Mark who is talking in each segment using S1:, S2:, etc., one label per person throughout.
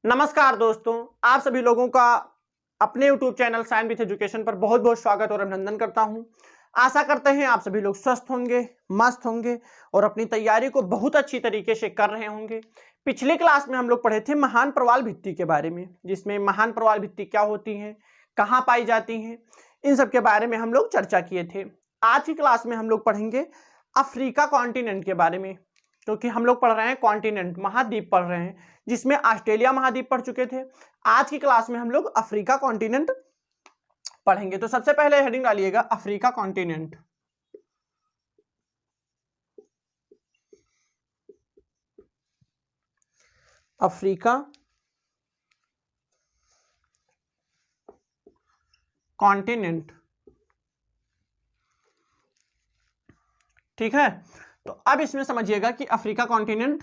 S1: नमस्कार दोस्तों, आप सभी लोगों का अपने YouTube channel science with education पर बहुत बहुत स्वागत और अभिनंदन करता हूं। आशा करते हैं आप सभी लोग स्वस्थ होंगे, मस्त होंगे और अपनी तैयारी को बहुत अच्छी तरीके से कर रहे होंगे। पिछले क्लास में हम लोग पढ़े थे महान प्रवाल भित्ति के बारे में, जिसमें महान प्रवाल भित्ति क्या होती हैं, कहाँ पाई जाती हैं, इन सब के बारे में हम लोग चर्चा किए थे। आज की क्लास में हम लोग पढ़ेंगे अफ्रीका कॉन्टिनेंट के बारे में, क्योंकि हम लोग पढ़ रहे हैं कॉन्टिनेंट, महाद्वीप पढ़ रहे हैं, जिसमें ऑस्ट्रेलिया महाद्वीप पढ़ चुके थे। आज की क्लास में हम लोग अफ्रीका कॉन्टिनेंट पढ़ेंगे। तो सबसे पहले हेडिंग डालिएगा अफ्रीका कॉन्टिनेंट। अफ्रीका कॉन्टिनेंट, ठीक है। तो अब इसमें समझिएगा कि अफ्रीका कॉन्टिनेंट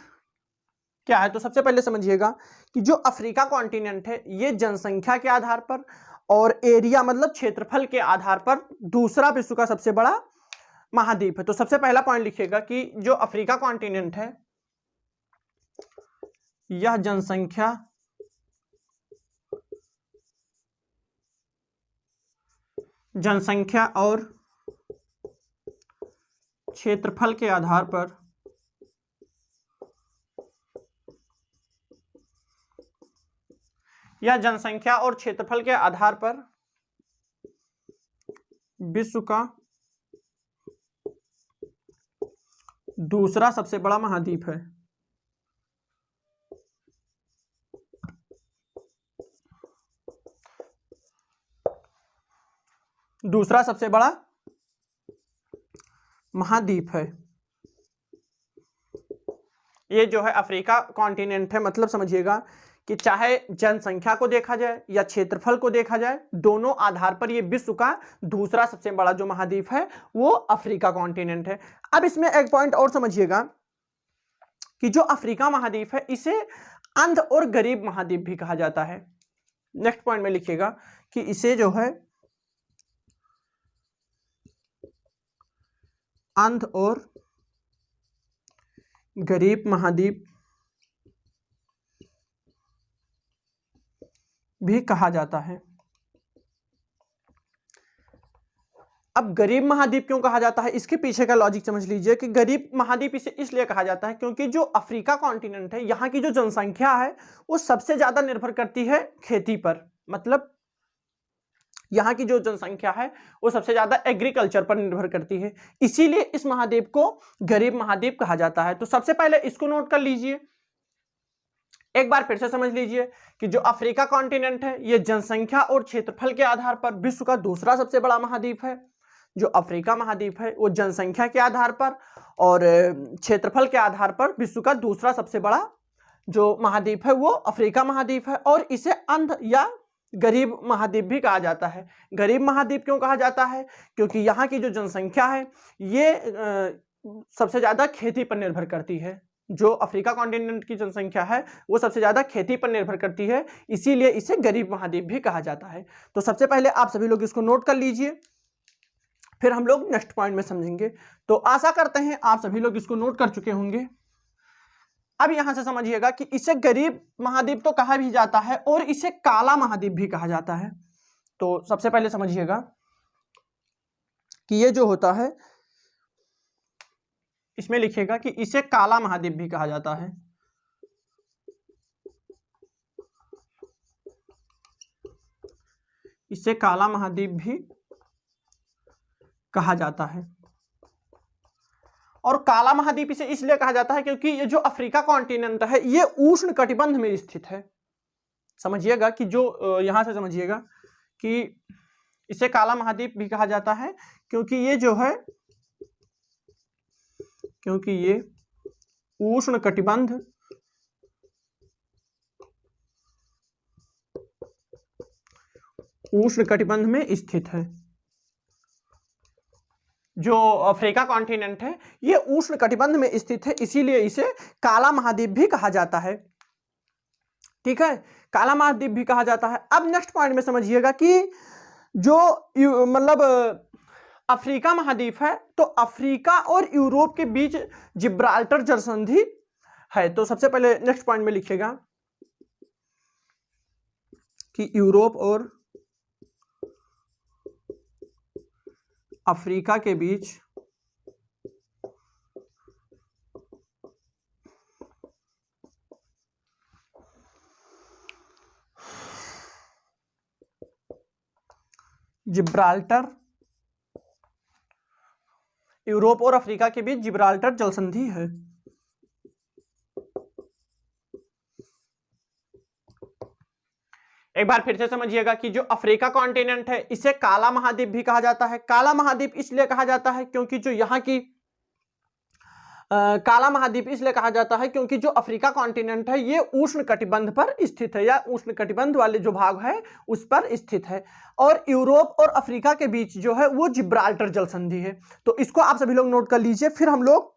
S1: क्या है। तो सबसे पहले समझिएगा कि जो अफ्रीका कॉन्टिनेंट है ये जनसंख्या के आधार पर और एरिया मतलब क्षेत्रफल के आधार पर दूसरा विश्व का सबसे बड़ा महाद्वीप है। तो सबसे पहला पॉइंट लिखिएगा कि जो अफ्रीका कॉन्टिनेंट है यह जनसंख्या और क्षेत्रफल के आधार पर विश्व का दूसरा सबसे बड़ा महाद्वीप है। दूसरा सबसे बड़ा महाद्वीप है ये जो है अफ्रीका कॉन्टिनेंट है। मतलब समझिएगा कि चाहे जनसंख्या को देखा जाए या क्षेत्रफल को देखा जाए, दोनों आधार पर ये विश्व का दूसरा सबसे बड़ा जो महाद्वीप है वो अफ्रीका कॉन्टिनेंट है। अब इसमें एक पॉइंट और समझिएगा कि जो अफ्रीका महाद्वीप है इसे अंध और गरीब महाद्वीप भी कहा जाता है। नेक्स्ट पॉइंट में लिखिएगा कि इसे जो है अंध और गरीब महाद्वीप भी कहा जाता है। अब गरीब महाद्वीप क्यों कहा जाता है, इसके पीछे का लॉजिक समझ लीजिए कि गरीब महाद्वीप इसे इसलिए कहा जाता है क्योंकि जो अफ्रीका कॉन्टिनेंट है यहाँ की जो जनसंख्या है वो सबसे ज्यादा निर्भर करती है खेती पर। मतलब यहाँ की जो जनसंख्या है वो सबसे ज्यादा एग्रीकल्चर पर निर्भर करती है, इसीलिए इस महाद्वीप को गरीब महाद्वीप कहा जाता है। तो सबसे पहले इसको नोट कर लीजिए, एक बार फिर से समझ लीजिए कि जो अफ्रीका कॉन्टिनेंट है ये जनसंख्या और क्षेत्रफल के आधार पर विश्व का दूसरा सबसे बड़ा महाद्वीप है। जो अफ्रीका महाद्वीप है वो जनसंख्या के आधार पर और क्षेत्रफल के आधार पर विश्व का दूसरा सबसे बड़ा जो महाद्वीप है वो अफ्रीका महाद्वीप है। और इसे अंध या गरीब महाद्वीप भी कहा जाता है। गरीब महाद्वीप क्यों कहा जाता है, क्योंकि यहाँ की जो जनसंख्या है ये सबसे ज्यादा खेती पर निर्भर करती है। जो अफ्रीका कॉन्टिनेंट की जनसंख्या है वो सबसे ज्यादा खेती पर निर्भर करती है, इसीलिए इसे गरीब महाद्वीप भी कहा जाता है। तो सबसे पहले आप सभी लोग इसको नोट कर लीजिए, फिर हम लोग नेक्स्ट पॉइंट में समझेंगे। तो आशा करते हैं आप सभी लोग इसको नोट कर चुके होंगे। अब यहां से समझिएगा कि इसे गरीब महाद्वीप तो कहा भी जाता है और इसे काला महाद्वीप भी कहा जाता है। तो सबसे पहले समझिएगा कि ये जो होता है इसमें लिखिएगा कि इसे काला महाद्वीप भी कहा जाता है। इसे काला महाद्वीप भी कहा जाता है। और काला महाद्वीप इसे इसलिए कहा जाता है क्योंकि ये जो अफ्रीका कॉन्टिनेंट है ये उष्ण कटिबंध में स्थित है। समझिएगा कि जो यहां से समझिएगा कि इसे काला महाद्वीप भी कहा जाता है क्योंकि ये जो है ये उष्ण कटिबंध में स्थित है। जो अफ्रीका कॉन्टिनेंट है ये उष्ण कटिबंध में स्थित है, इसीलिए इसे काला महाद्वीप भी कहा जाता है। ठीक है, काला महाद्वीप भी कहा जाता है। अब नेक्स्ट पॉइंट में समझिएगा कि जो मतलब अफ्रीका महाद्वीप है तो अफ्रीका और यूरोप के बीच जिब्राल्टर जलसंधि है। तो सबसे पहले नेक्स्ट पॉइंट में लिखिएगा कि यूरोप और अफ्रीका के बीच जिब्राल्टर, यूरोप और अफ्रीका के बीच जिब्राल्टर जल संधि है। एक बार फिर से समझिएगा कि जो अफ्रीका कॉन्टिनेंट है इसे काला महाद्वीप भी कहा जाता है। काला महाद्वीप इसलिए कहा जाता है क्योंकि जो यहाँ की काला महाद्वीप इसलिए कहा जाता है क्योंकि जो अफ्रीका कॉन्टिनेंट है ये उष्ण कटिबंध पर स्थित है, या उष्ण कटिबंध वाले जो भाग है उस पर स्थित है, और यूरोप और अफ्रीका के बीच जो है वो जिब्राल्टर जल संधि है। तो इसको आप सभी लोग नोट कर लीजिए, फिर हम लोग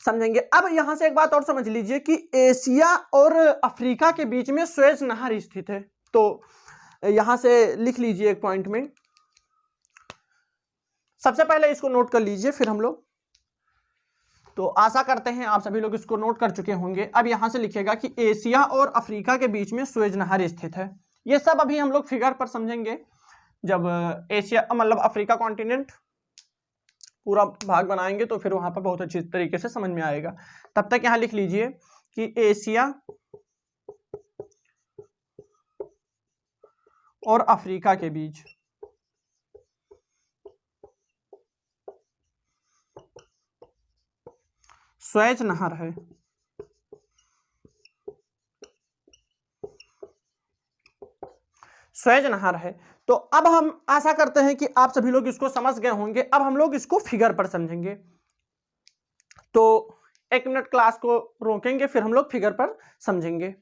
S1: समझेंगे। अब यहां से एक बात और समझ लीजिए कि एशिया और अफ्रीका के बीच में सुएज नहर स्थित है। तो यहां से लिख लीजिए एक पॉइंट में, सबसे पहले इसको नोट कर लीजिए, फिर हम लोग, तो आशा करते हैं आप सभी लोग इसको नोट कर चुके होंगे। अब यहां से लिखिएगा कि एशिया और अफ्रीका के बीच में सुएज नहर स्थित है। ये सब अभी हम लोग फिगर पर समझेंगे जब एशिया मतलब अफ्रीका कॉन्टिनेंट पूरा भाग बनाएंगे तो फिर वहां पर बहुत अच्छी तरीके से समझ में आएगा। तब तक यहां लिख लीजिए कि एशिया और अफ्रीका के बीच सुएज नहर है। सुएज नहर है। तो अब हम आशा करते हैं कि आप सभी लोग इसको समझ गए होंगे। अब हम लोग इसको फिगर पर समझेंगे। तो 1 मिनट क्लास को रोकेंगे, फिर हम लोग फिगर पर समझेंगे।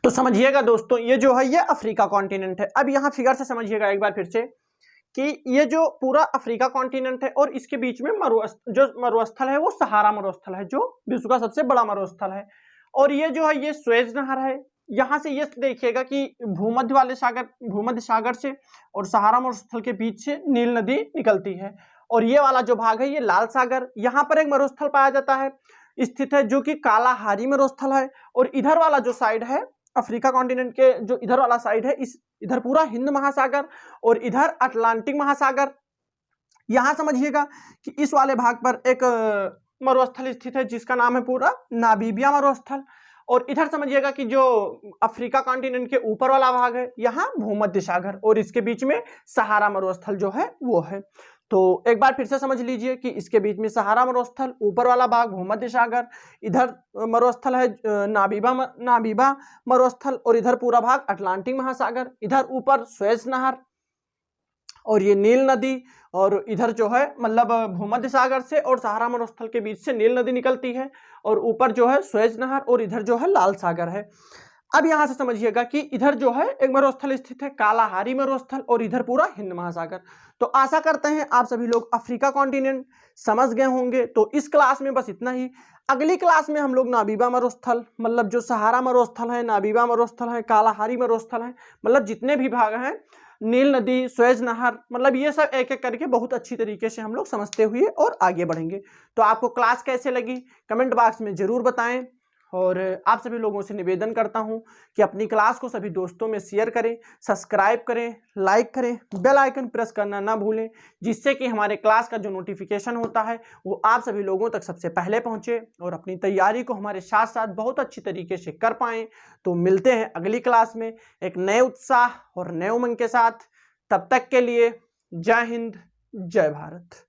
S1: तो समझिएगा दोस्तों, ये जो है ये अफ्रीका कॉन्टिनेंट है। अब यहां फिगर से समझिएगा एक बार फिर से कि ये जो पूरा अफ्रीका कॉन्टिनेंट है और इसके बीच में जो मरुस्थल है वो सहारा मरुस्थल है, जो विश्व का सबसे बड़ा मरुस्थल है। और ये जो है ये सुएज नहर है। यहां से ये देखिएगा कि भूमध्य सागर से और सहारा मरुस्थल के बीच से नील नदी निकलती है। और ये वाला जो भाग है ये लाल सागर, यहाँ पर एक मरुस्थल पाया जाता है स्थित है जो कि कालाहारी मरुस्थल है। और इधर वाला जो साइड है अफ्रीका कॉन्टिनेंट के जो इधर वाला साइड है, इधर पूरा हिंद महासागर और इधर अटलांटिक महासागर। यहां समझिएगा कि इस वाले भाग पर एक मरुस्थल स्थित है जिसका नाम है पूरा नामीबिया मरुस्थल। और इधर समझिएगा कि जो अफ्रीका कॉन्टिनेंट के ऊपर वाला भाग है यहाँ भूमध्य सागर और इसके बीच में सहारा मरुस्थल जो है वो है। तो एक बार फिर से समझ लीजिए कि इसके बीच में सहारा मरुस्थल, ऊपर वाला भाग भूमध्य सागर, इधर मरुस्थल है नामीबिया मरुस्थल और इधर पूरा भाग अटलांटिक महासागर, इधर ऊपर सुएज नहर और ये नील नदी। और इधर जो है मतलब भूमध्य सागर से और सहारा मरुस्थल के बीच से नील नदी निकलती है और ऊपर जो है सुएज नहर और इधर जो है लाल सागर है। अब यहां से समझिएगा कि इधर जो है एक मरुस्थल स्थित है कालाहारी मरुस्थल और इधर पूरा हिंद महासागर। तो आशा करते हैं आप सभी लोग अफ्रीका कॉन्टिनेंट समझ गए होंगे। तो इस क्लास में बस इतना ही। अगली क्लास में हम लोग नामीबिया मरुस्थल मतलब जो सहारा मरुस्थल है, नामीबिया मरुस्थल है, कालाहारी मरुस्थल है, मतलब जितने भी भाग हैं, नील नदी, सुएज नहर, मतलब ये सब एक एक करके बहुत अच्छी तरीके से हम लोग समझते हुए और आगे बढ़ेंगे। तो आपको क्लास कैसे लगी कमेंट बॉक्स में जरूर बताएं। और आप सभी लोगों से निवेदन करता हूं कि अपनी क्लास को सभी दोस्तों में शेयर करें, सब्सक्राइब करें, लाइक करें, बेल आइकन प्रेस करना ना भूलें, जिससे कि हमारे क्लास का जो नोटिफिकेशन होता है वो आप सभी लोगों तक सबसे पहले पहुंचे और अपनी तैयारी को हमारे साथ साथ बहुत अच्छी तरीके से कर पाएं। तो मिलते हैं अगली क्लास में एक नए उत्साह और नए उमंग के साथ। तब तक के लिए जय हिंद, जय भारत।